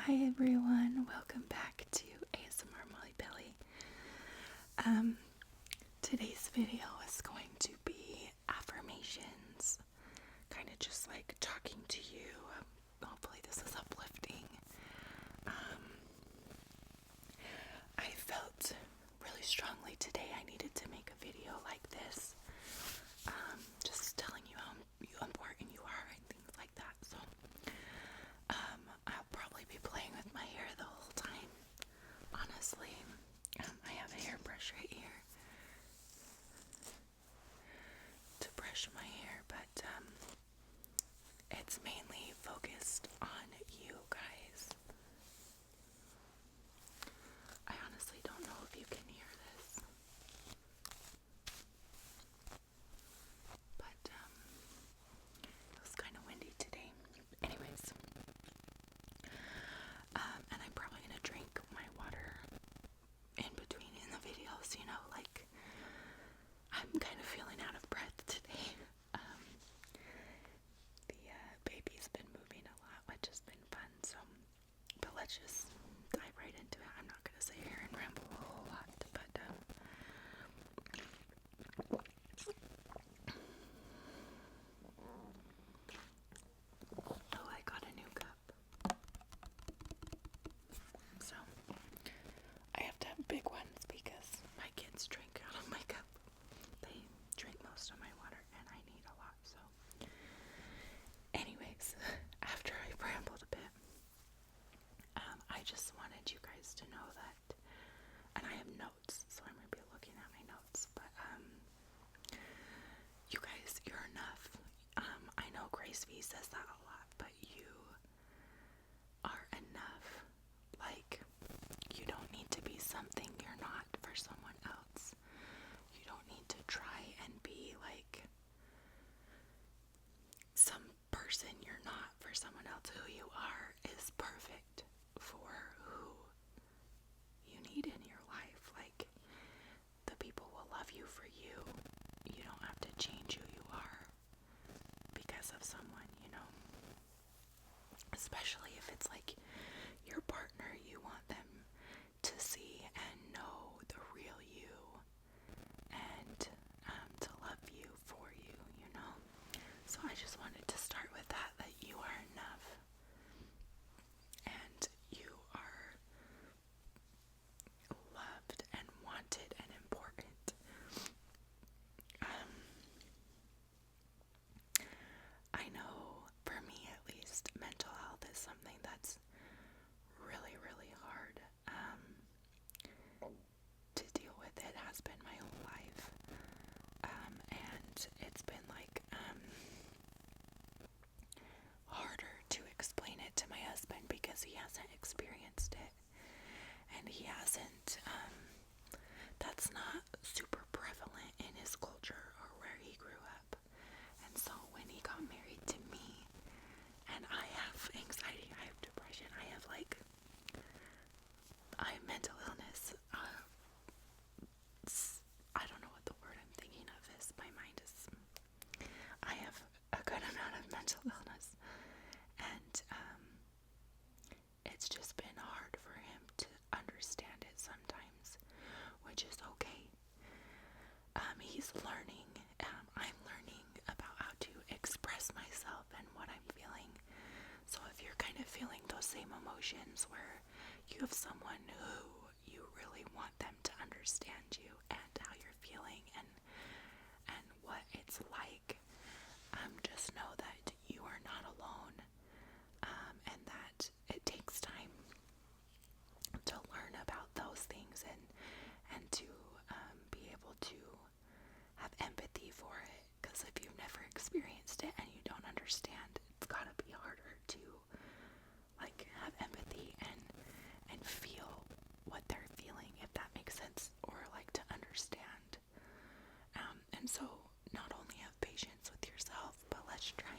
Hi everyone, welcome back to ASMR Molly Belly. Today's video is going to be affirmations, kind of just like talking to you. Hopefully this is uplifting. I felt really strongly today I needed to make a video like this, just telling you how important you are and things like that. So I'll probably be playing with my hair the whole time. Honestly, I have a hairbrush right here to brush my hair, but it's mainly focused on you guys. I honestly don't know if you can hear this, but it was kind of windy today. Anyways, and I'm probably gonna drink my water in between in the videos, like I'm kind of feeling out of breath today. The baby's been moving a lot, which has been fun, but let's just dive right into it. I'm not gonna sit here and ramble a whole lot, but oh, I got a new cup. So I have to have big ones because my kids drink out of my cup. They drink most of my water and I need a lot, so anyways, after I rambled a bit, I just wanted you guys to know that, and I have notes, so I'm going to be looking at my notes, but you guys, you're enough. I know Grace V says that a lot, but you are enough. Like, you don't need to be something you're not for someone else. You don't need to try and be like some person you're not for someone else. Who you are is perfect for who you need in your life. Like, the people will love you for you. You don't have to change who you are because of someone, especially if it's like your partner. You want them to see and know the real you and to love you for you, so I just wanted to start with that you are enough and you are loved and wanted and important. I know, for me at least, mental health is something that's really, really hard to deal with. It has been my whole life, and it's been like harder to explain it to my husband because he hasn't experienced it, and he hasn't, that's not super prevalent in his culture or where he grew up. And so when he got married to me, and I have anxiety, I have depression, I have mental illness, I don't know what the word I'm thinking of is, my mind is, I have a good amount of mental illness, and it's just been hard for him to understand it sometimes, which is okay. He's learning, I'm learning about how to express myself and what I'm feeling. So if you're kind of feeling those same emotions where you have someone who you really want them to understand you and how you're feeling and what it's like, just know that you are not alone, and that it takes time to learn about those things and to be able to have empathy for it, because if you've never experienced it and you don't understand, it's gotta be harder to like have empathy and feel what they're feeling, if that makes sense, or like to understand. And so not only have patience with yourself, but let's try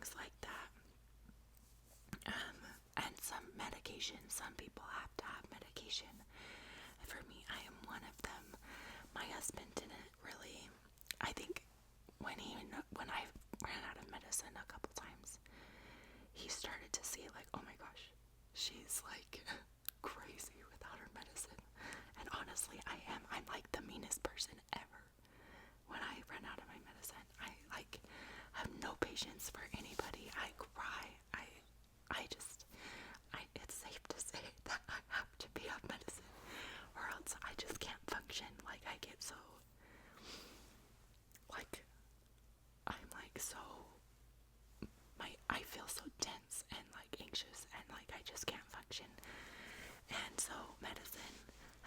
things like that. And some medication. Some people have to have medication. For me, I am one of them. My husband didn't really. I think when I ran out of medicine a couple times, he started to see like, oh my gosh, she's like crazy without her medicine. And honestly, I'm like the meanest person ever. When I run out of my medicine, I like have no patience for anybody. I cry. It's safe to say that I have to be on medicine, or else I just can't function. Like, I get so, like, I'm like so, I feel so tense and like anxious, and like I just can't function. And so medicine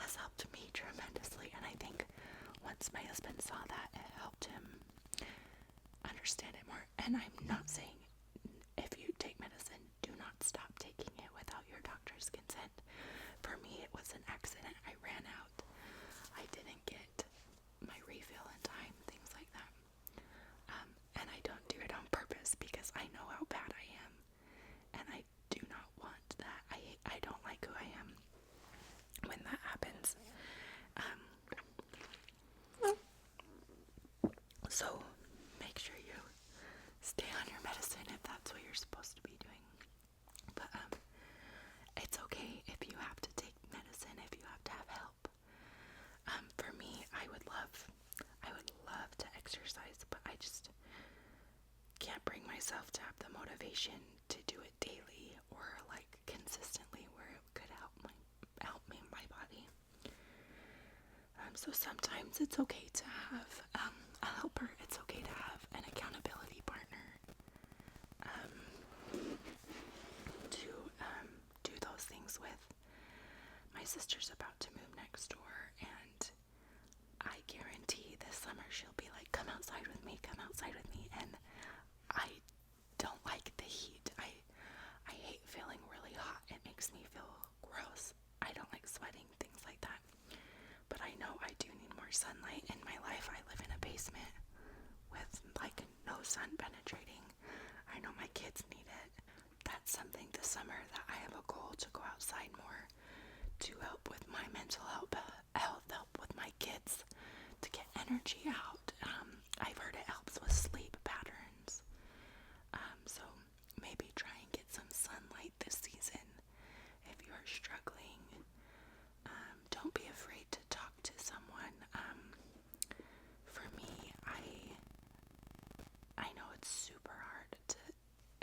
has helped me tremendously, and I think once my husband saw that, it helped him understand it more. And I'm not saying if you take medicine, do not stop taking it without your doctor's consent. For me, it was an accident. I ran out. I didn't get my refill in time, things like that. And I don't do it on purpose because I know how bad I am. And I do not want that. I don't like who I am when that happens. So make sure you stay on your medicine if that's what you're supposed to be doing. But it's okay if you have to take medicine, if you have to have help. For me, I would love to exercise, but I just can't bring myself to have the motivation to do it daily or like consistently where it could help me my body. So sometimes it's okay to have a helper. It's okay to have an accountability partner to do those things with. My sister's about to move next door, and I guarantee this summer she'll be like, come outside with me, and I don't like the heat. I hate feeling really hot. It makes me feel gross. I don't like sweating, things like that. But I know I do need more sunlight in my life. I live in a basement with like no sun penetrating. I know my kids need it. That's something this summer that I have a goal to go outside more, to help with my mental health, help with my kids, to get energy out. I've heard it helps with sleep patterns. So maybe try and get some sunlight this season if you are struggling. Don't be afraid to talk to someone. For me, I know it's super hard to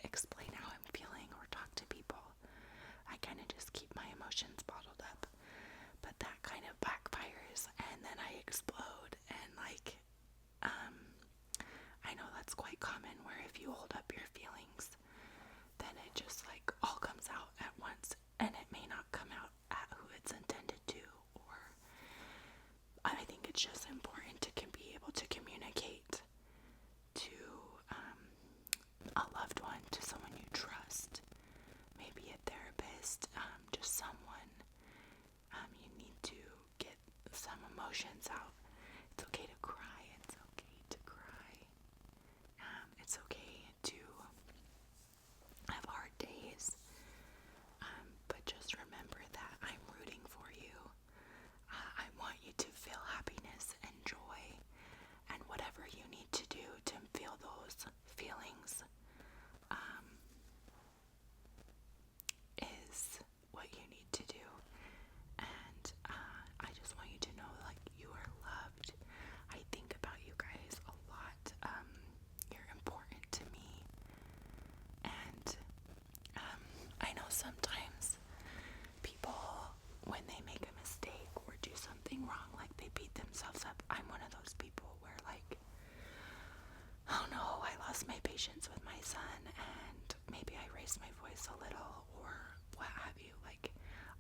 explain how I'm feeling or talk to people. I kind of just keep my emotions bottled up, but that kind of backfires, and then I explode, and like, I know that's quite common, where if you hold up your feelings, then it just like all comes out at once, and it may not come out at who it's intended to, or I think it's just important to be able to communicate to a loved one, to someone you trust, maybe a therapist, just someone. You need to get some emotions out. It's okay to cry. It's okay to cry. It's okay to have hard days. But just remember that I'm rooting for you. I want you to feel happiness and joy, and whatever you need to do to feel those feelings is what you need to do. And I just want you to know, like, you are loved. I think about you guys a lot. You're important to me. And I know sometimes people, when they make a mistake or do something wrong, like they beat themselves up. I'm one of those people where, like, oh no, I lost my patience with my son, and maybe I raised my voice a little, or what have you. Like,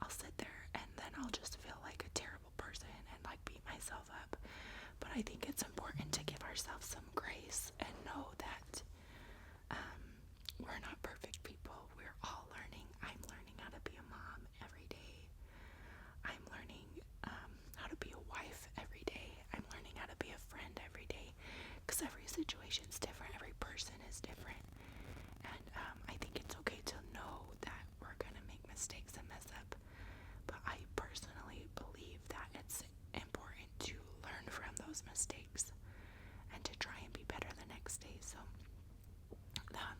I'll sit there and then I'll just feel like a terrible person and like beat myself up. But I think it's important to give ourselves some grace and know that we're not perfect people. We're all learning. I'm learning how to be a mom every day. I'm learning how to be a wife every day. I'm learning how to be a friend every day, because every situation's different. Every person is different. mistakes and mess up. But I personally believe that it's important to learn from those mistakes and to try and be better the next day. So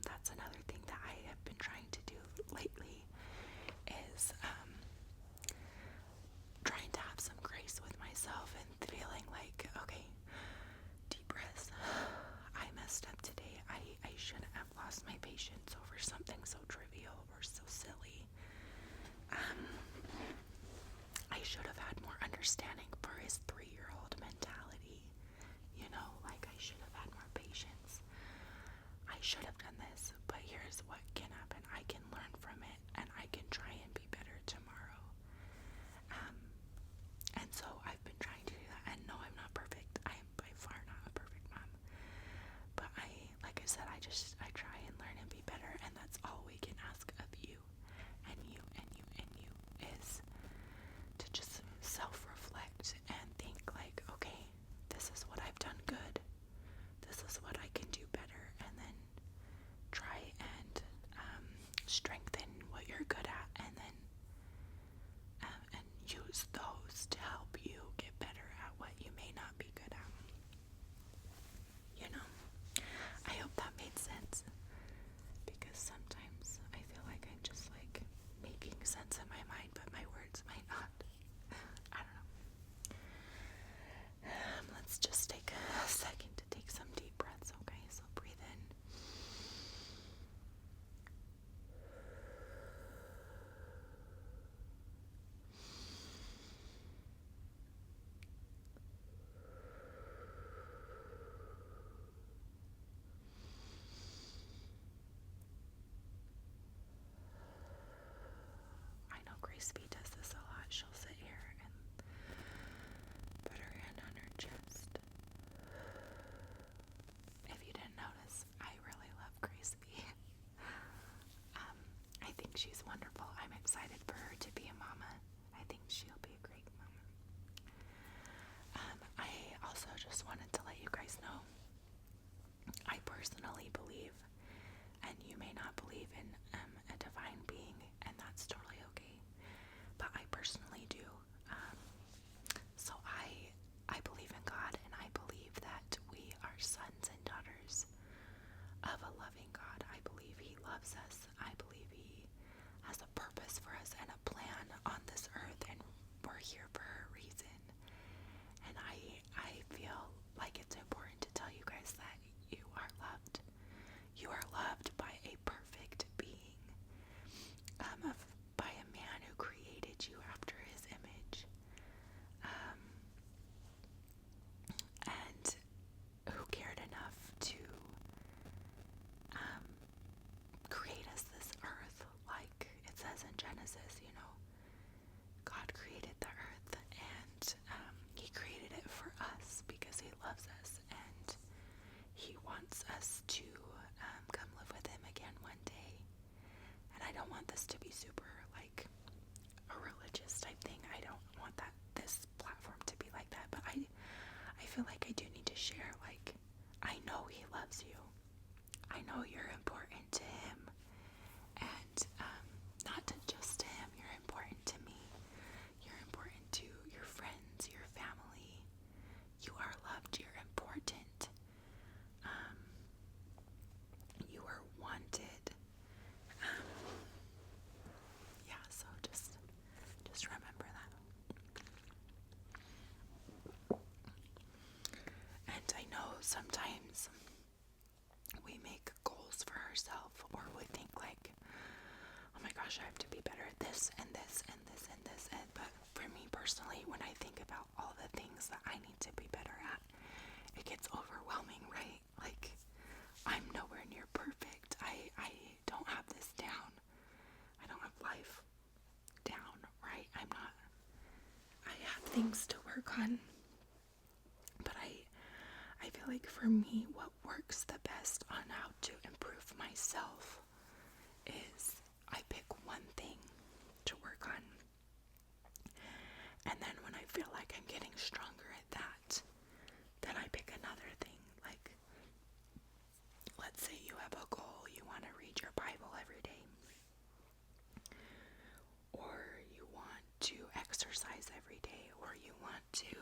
that's another thing that I have been trying to do lately, is trying to have some grace with myself and feeling like, okay, deep breaths. I messed up today. I shouldn't have lost my patience over something so trivial or so silly. I should have had more understanding for his 3-year-old mentality. You know, like I should have had more patience. I should have done this, but here's what can happen. I can learn from it, and I can try and be better tomorrow. And so I've been trying to do that, and no, I'm not perfect. I am by far not a perfect mom. But like I said, I try and learn and be better, and that's all we can ask of you, and you, and you, and you, is to just self-reflect and think like, okay, this is what I've done good. This is what I can do better, and then try and strengthen what you're good at, and then and use those to help you get better at what you may not be good at. You know, I hope that made sense, because sometimes I feel like I'm just like making sense in my mind, but my words might not. I don't know. Let's just take a second to take some deep breaths, okay? So breathe in. I know Grace B does this a lot. She'll sit here and put her hand on her chest. If you didn't notice, I really love Grace B. I think she's wonderful. I'm excited for her to be a mama. I think she'll be a great mama. I also just wanted to let you guys know, I personally believe, and you may not believe in a divine being, and that's totally okay, but I personally do. So I believe in God, and I believe that we are sons and daughters of a loving God. I believe He loves us. I believe He has a purpose for us and a plan on this earth, and we're here for a reason. And I feel like it's important to tell you guys that you are loved. You are loved by a perfect being, by a man who created you after His image, and who cared enough to create us this earth, like it says in Genesis. You know, God created the earth, and He created it for us because He loves us, and He wants us to come live with Him again one day. And I don't want this to be super like a religious type thing. I don't want this platform to be like that, but I feel like I do need to share, like, I know He loves you. I know you're important to Him, and not just to Him, you're important to me. You're important to your friends, your family. You are loved, you're important. You are wanted. Yeah, so just remember that. And I know sometimes we make goals for ourselves, or we think like, oh my gosh, I have to be better at this and this and this and this. But for me personally, when I think about all the things that I need to be better at, it gets overwhelming, right? Like, I'm nowhere near perfect. I don't have this down. I don't have life down, right? I have things to work on. But I feel like for me, what works the best on how to improve myself is I pick one thing to work on. And then when I feel like I'm getting stronger at that, then I pick another thing. Like, let's say you have a goal, you want to read your Bible every day. day, or you want to,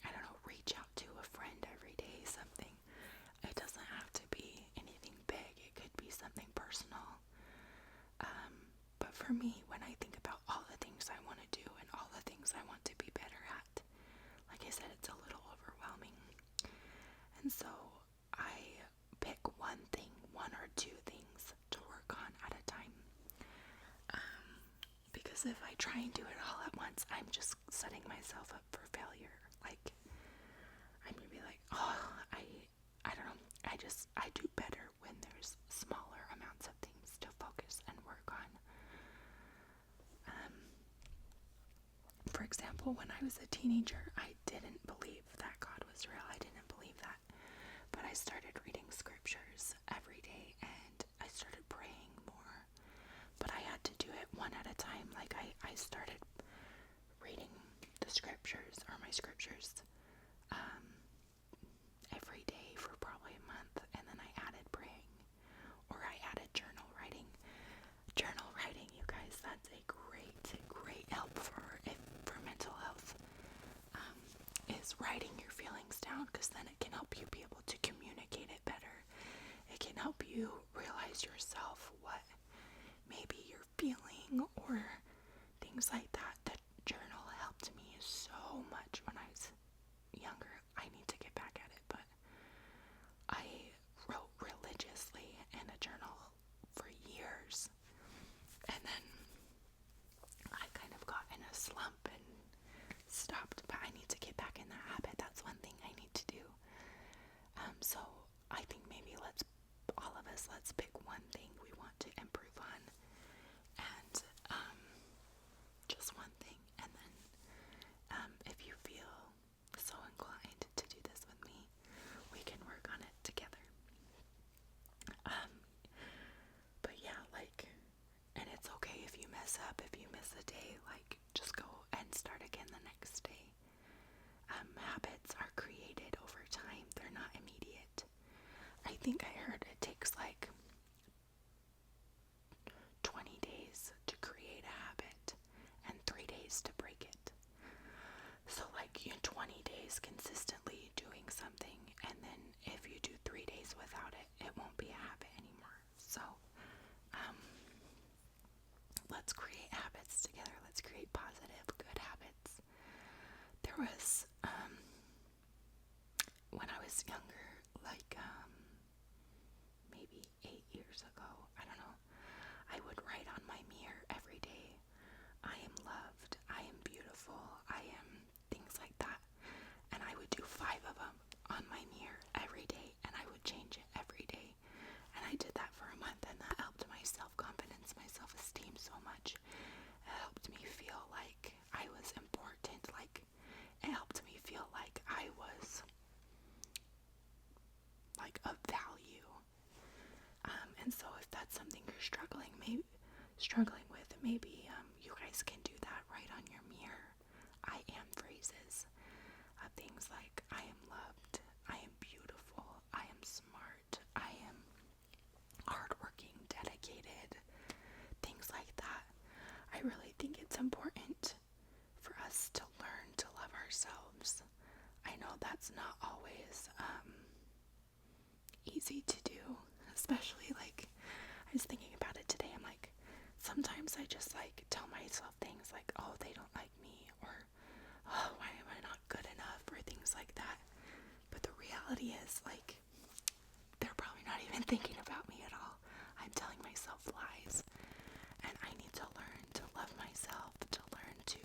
I don't know, reach out to a friend every day, something. It doesn't have to be anything big. It could be something personal. But for me, when I think about all the things I want to do and all the things I want to be better at, like I said, it's a little overwhelming. And so I pick one thing, one or two things to work on at a time. Because if I try and do it all at once, I'm just setting myself up for failure. Like, I'm gonna be like, oh, I don't know. I do better when there's smaller amounts of things to focus and work on. For example, when I was a teenager, I didn't believe that God was real. I didn't believe that. But I started reading scriptures every day, and I started praying more. But I had to do it one at a time. Like, I started reading the scriptures, or my scriptures, every day for probably a month, and then I added praying, or I added journal writing. Journal writing, you guys, that's a great help for mental health. Is writing your feelings down, because then it can help you be able to communicate it better. It can help you realize yourself what maybe you're feeling, or things like that. The journal helped me so much when I was younger. I need to get back at it, but I wrote religiously in a journal for years, and then I kind of got in a slump and stopped, but I need to get back in that habit. That's one thing I need to do. So I think maybe all of us, let's pick one thing we want to improve on, and just one thing, and then if you feel so inclined to do this with me, we can work on it together. But yeah, like, and it's okay if you mess up, if you miss a day, like, just go and start again the next day. Habits are created over time. They're not immediate. I think I heard it takes like 20 days to create a habit and 3 days to break it. So like, you 20 days consistently doing something, and then if you do 3 days without it, it won't be a habit anymore. So let's create habits together. Let's create positive, good habits. There was, when I was younger, like maybe 8 years ago, I don't know, I would write on my mirror every day, I am loved, I am beautiful, I am things like that. And I would do 5 of them on my mirror every day, and I would change it every day. And I did that for a month, and that helped my self-confidence, my self-esteem so much. It helped me feel like I was important, like, it helped me feel like I was, like, of value. And so if that's something you're struggling with, maybe you guys can do that. Right on your mirror, I am phrases of things like, I am loved, I am beautiful, I am smart, I am hardworking, dedicated, things like that. I really think it's important for us to learn to love ourselves. I know that's not always easy to do, especially, like, I was thinking about it today. I'm like, sometimes I just like tell myself things like, oh, they don't like me, or oh, why am I not good enough, or things like that. But the reality is, like, they're probably not even thinking about me at all. I'm telling myself lies, and I need to learn to love myself, to learn to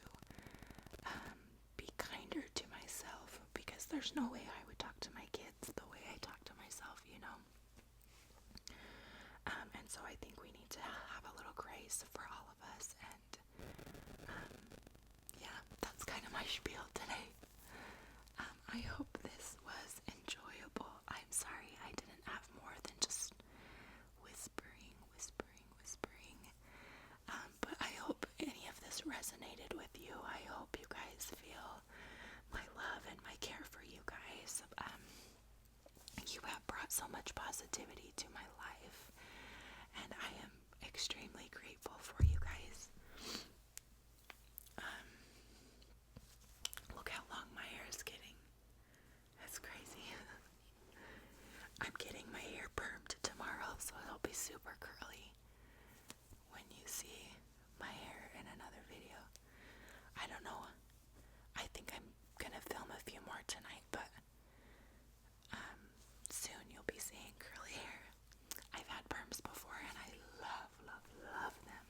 be kinder to myself, because there's no way I would talk to my kids the way I talk to myself, you know. And so I think we need to have a little grace for all of us, and yeah, that's kind of my spiel today. I hope this was enjoyable. I'm sorry I didn't have more than just whispering. But I hope any of this resonated with you. I hope you guys feel my love and my care for you guys. You have brought so much positivity to my life, and I am extremely grateful for you guys. see my hair in another video. I don't know. I think I'm gonna film a few more tonight, but soon you'll be seeing curly hair. I've had perms before and I love, love, love them.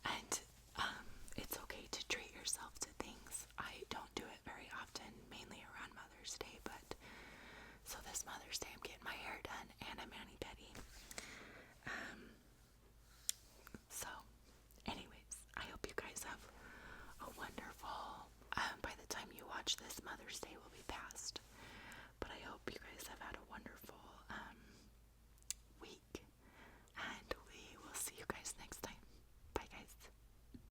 And it's okay to treat yourself to things. I don't do it very often, mainly around Mother's Day, but so this Mother's Day I'm getting my hair done and a mani-pedi.